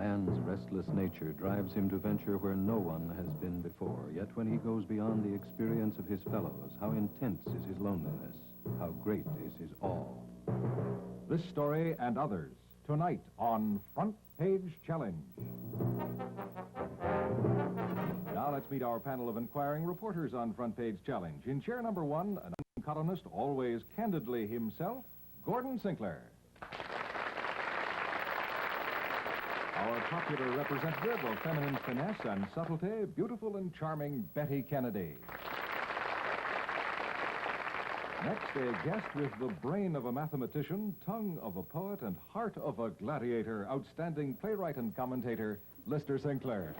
Man's restless nature drives him to venture where no one has been before. Yet when he goes beyond the experience of his fellows, how intense is his loneliness, how great is his awe. This story and others, tonight on Front Page Challenge. Now let's meet our panel of inquiring reporters on Front Page Challenge. In chair number one, an columnist, always candidly himself, Gordon Sinclair. Our popular representative of feminine finesse and subtlety, beautiful and charming Betty Kennedy. Next, a guest with the brain of a mathematician, tongue of a poet, and heart of a gladiator, outstanding playwright and commentator, Lister Sinclair.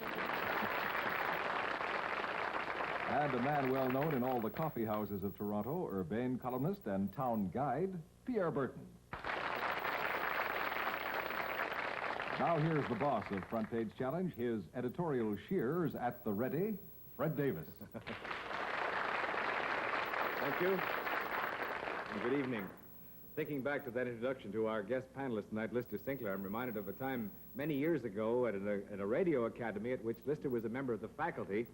And a man well known in all the coffee houses of Toronto, urbane columnist and town guide, Pierre Berton. Now here's the boss of Front Page Challenge, his editorial shears at the ready, Fred Davis. Thank you. And good evening. Thinking back to that introduction to our guest panelist tonight, Lister Sinclair, I'm reminded of a time many years ago at a radio academy at which Lister was a member of the faculty.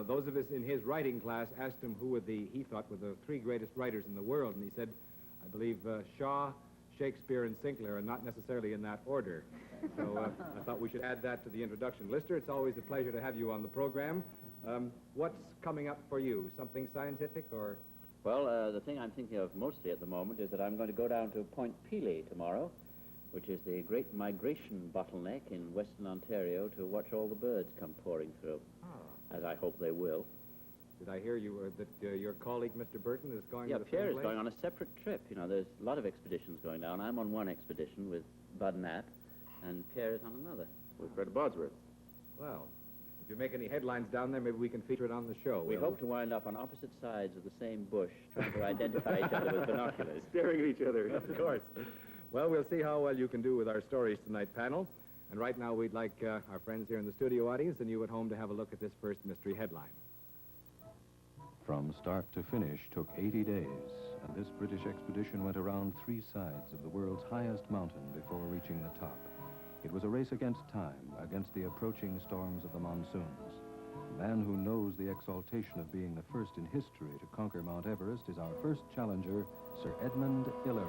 Those of us in his writing class asked him who he thought were the three greatest writers in the world, and he said, I believe Shaw, Shakespeare, and Sinclair, and not necessarily in that order. So I thought we should add that to the introduction. Lister, it's always a pleasure to have you on the program. What's coming up for you? Something scientific or... Well, the thing I'm thinking of mostly at the moment is that I'm going to go down to Point Pelee tomorrow, which is the great migration bottleneck in Western Ontario, to watch all the birds come pouring through, as I hope they will. Did I hear that your colleague, Mr. Burton, is going to the Pierre same is place? going on a separate trip. You know, there's a lot of expeditions going down. I'm on one expedition with Bud Knapp, and Pierre is on another. With Fred Bodsworth. Well, if you make any headlines down there, maybe we can feature it on the show. We hope to wind up on opposite sides of the same bush, trying to identify each other with binoculars. Staring at each other. Of course. Well, we'll see how well you can do with our stories tonight, panel. And right now, we'd like our friends here in the studio audience and you at home to have a look at this first mystery headline. From start to finish took 80 days, and this British expedition went around 3 sides of the world's highest mountain before reaching the top. It was a race against time, against the approaching storms of the monsoons. The man who knows the exaltation of being the first in history to conquer Mount Everest is our first challenger, Sir Edmund Hillary.